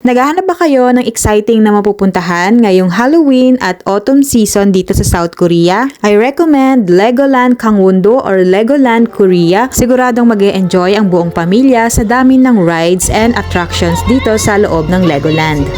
Naghahanap ba kayo ng exciting na mapupuntahan ngayong Halloween at autumn season dito sa South Korea? I recommend Legoland Gangwon-do or Legoland Korea. Siguradong mag-e-enjoy ang buong pamilya sa dami ng rides and attractions dito sa loob ng Legoland.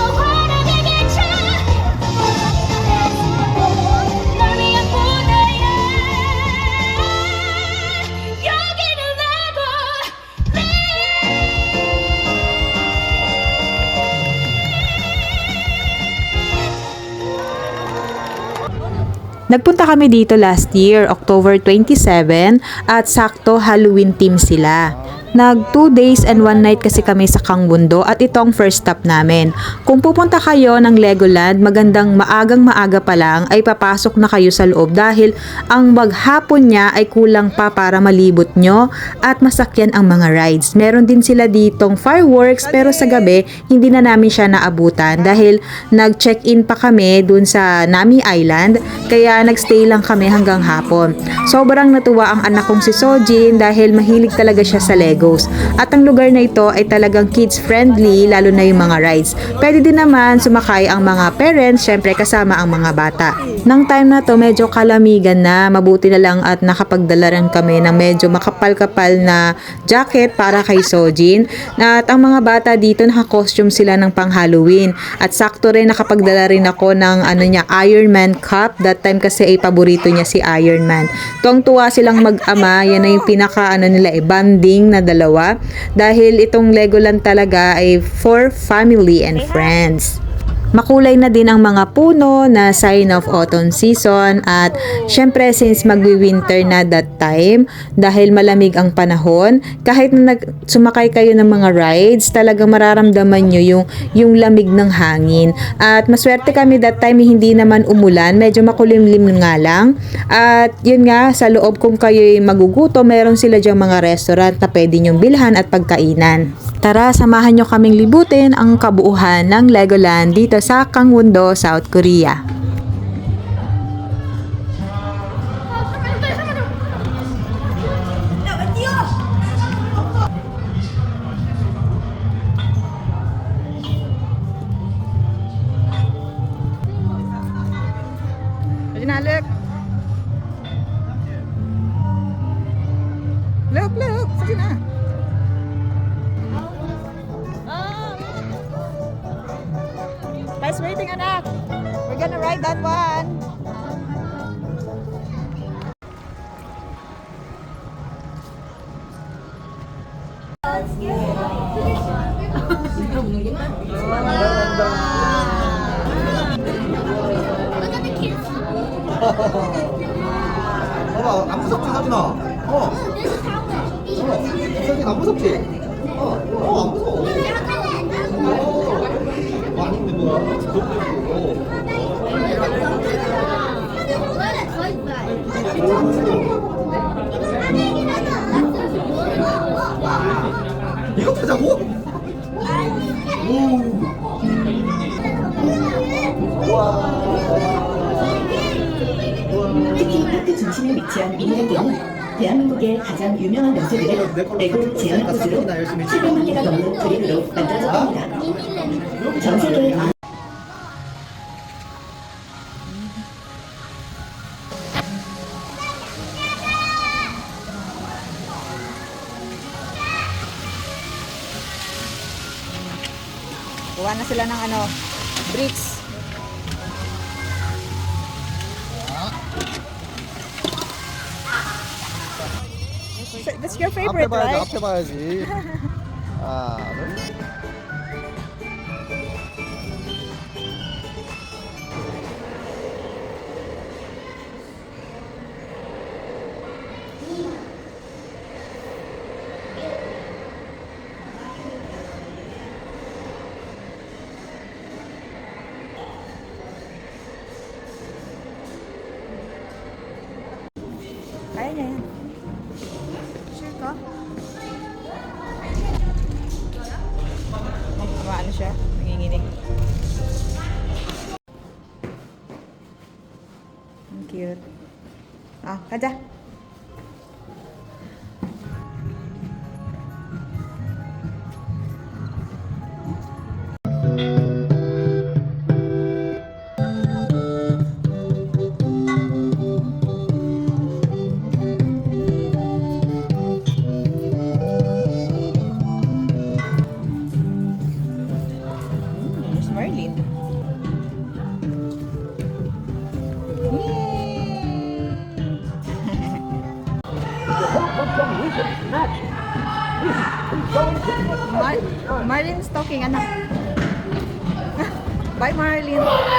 Nagpunta kami dito last year, October 27, at sakto Halloween theme sila. Nag 2 days and 1 night kasi kami sa Gangwon-do at itong first stop namin. Kung pupunta kayo ng Legoland, magandang maagang-maaga pa lang ay papasok na kayo sa loob dahil ang maghapon niya ay kulang pa para malibot nyo at masakyan ang mga rides. Meron din sila ditong fireworks pero sa gabi hindi na namin siya naabutan dahil nag-check-in pa kami dun sa Nami Island kaya nagstay lang kami hanggang hapon. Sobrang natuwa ang anak kong si Sojin dahil mahilig talaga siya sa Lego. At ang lugar na ito ay talagang kids friendly lalo na yung mga rides. Pwede din naman sumakay ang mga parents, syempre kasama ang mga bata. Nang time na to medyo kalamigan na, mabuti na lang at nakapagdala rin kami ng medyo makapal-kapal na jacket para kay Sojin. At ang mga bata dito naka-costume sila ng pang Halloween. At sakto rin nakapagdala rin ako ng Iron Man cup. That time kasi ay paborito niya si Iron Man. Tuwang-tuwa silang mag-ama, yan na yung pinaka nila banding na dalawa dahil itong Legoland talaga ay for family and friends. Makulay na din ang mga puno na sign of autumn season at syempre since magwi-winter na that time dahil malamig ang panahon, kahit na sumakay kayo ng mga rides, talagang mararamdaman nyo yung lamig ng hangin. At maswerte kami that time hindi naman umulan, medyo makulimlim nga lang. At yun nga, sa loob kung kayo'y maguguto, meron sila dyang mga restaurant na pwede nyong bilhan at pagkainan. Tara, samahan nyo kaming libutin ang kabuuhan ng Legoland dito sa Gangwon-do, South Korea. Look, sige na. Guys, waiting anak. We're gonna ride that one. 봐봐, 안 무섭지, 서진아? 서진 안 무섭지? 안 무서워. 아닌데 뭐야? 이거 타자고? 특히 파크 중심에 위치한 미니랜드는 대한민국의 가장 유명한 명소들을 외국 제한 코스로 700만 개가 넘는 그림으로 만들어졌습니다. 전 세계의 Kuha na sila ng bricks. That's your favorite, right? 앞에 봐야지. 둘. Kaya niya yan. Sure ka? Ano siya? Nanginginig. Ang cute. 가자. There's Marlin. Marlin's talking, anak. Bye, Marlin. Bye.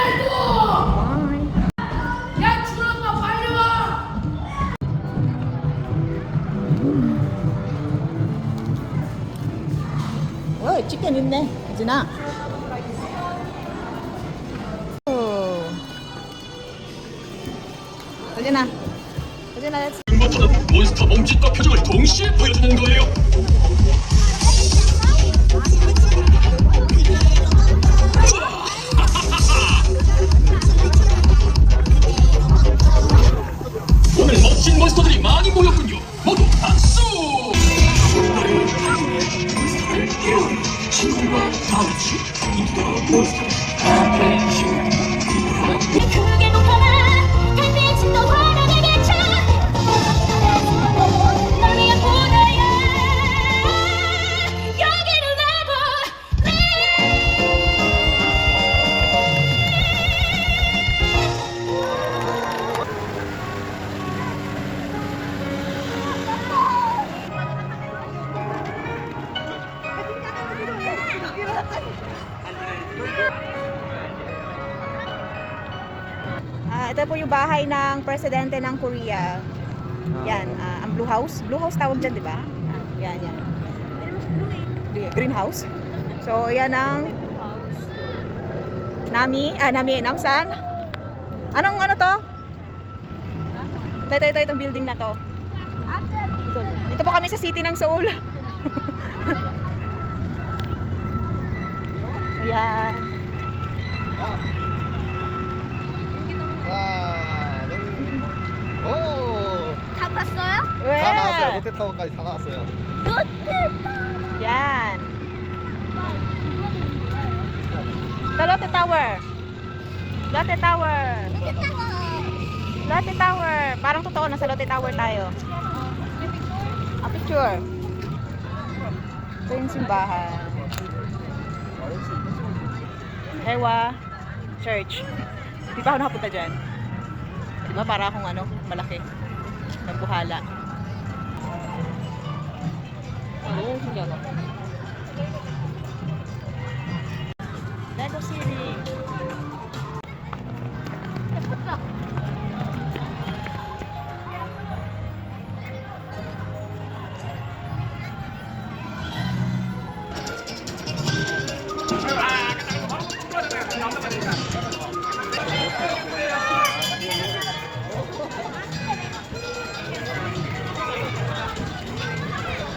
Oh, chicken 있네. 이진아. 오. 이진아. 이진아, let's 것보다 몬스터 몸짓과 표정을 동시에 보여주는 거예요. 오늘 멋진 몬스터들이 많이 모였군요. 모두 박수! 친구와 다 같이 크게 높아라 달빛이 또 환하게 쳐 널 위한 보다야 여기를 ito po yung bahay ng presidente ng Korea. Yan, ang Blue House. Blue House tawag dyan, di ba? Yan, yan. Greenhouse. So, yan ang Namsan. Anong ano to? Ito, itong building na to. Ito po kami sa city ng Seoul. Ayan. 하나, 둘, 오! 다 봤어요? 다 나왔어요. 롯데타워까지 다 나왔어요. Yan. The Lotte Tower. Lotte Tower. Lotte Tower. Parang totoo na sa Lotte Tower tayo. A picture. Ito yung simbahan. Hewa Church. Di ba ako nakapunta dyan? Di ba para akong ano, malaki. Nagbuhala. Oo, hindi ako. Lego City.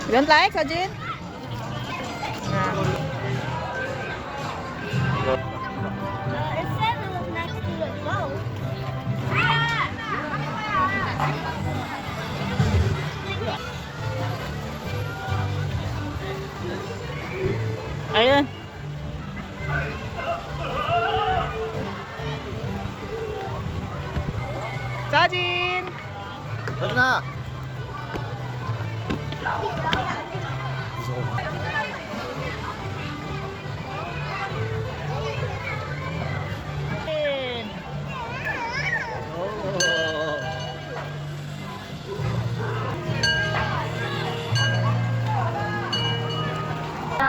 You don't like, Sajin? It says it was next to the boat. Ayun. Sajin! 서준아!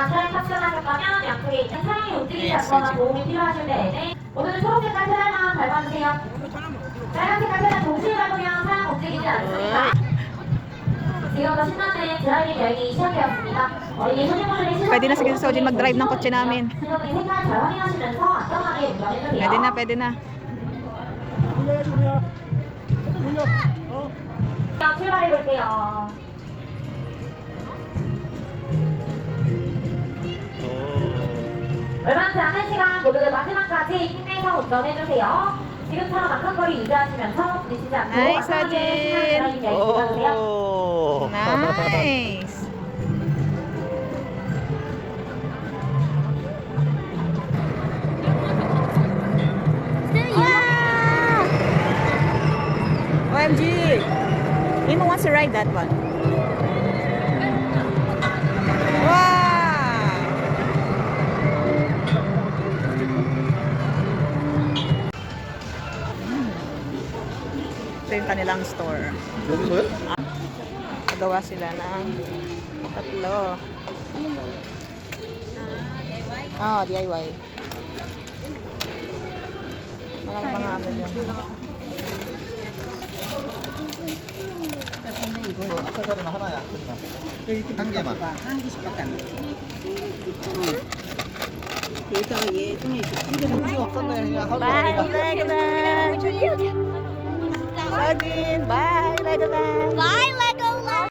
차량 탑승하실 거면 양쪽에 있는 차량이 움직이지 않거나 도움이 필요하실 때에는 오늘은 초록색깔 차량만 밟아주세요. 빨간색깔 차량 동시에 밟으면 차량 움직이지 않습니다. 지금부터 신나는 드라이빙 여행이 시작되었습니다. 어린이 손님분들이 Pwede na sige sa Sojin mag-drive ng kotse namin. 신호등 색깔 잘 확인하시면서 안전하게 운전해주세요. Pwede na, pwede na. 출발해볼게요. 얼마지 않은 시간 모두들 마지막까지 힘내서 운전해주세요. 지금처럼 안전거리 유지하시면서 부딪히지 않고 나이스, 안전하게 서진. 드라이빙 여행 즐겨주세요. 오! Nice! like that one. Wow! Ito yung kanilang store. 여기서요? Nagawa sila ng tatlo. Ah, DIY. Mga ano dyan. 이거 아까 전에 하나야. 한 개만. 정신 없었네. 그냥 하루 Bye, 종일. Legoland! Sardine! Bye, Legoland! Bye,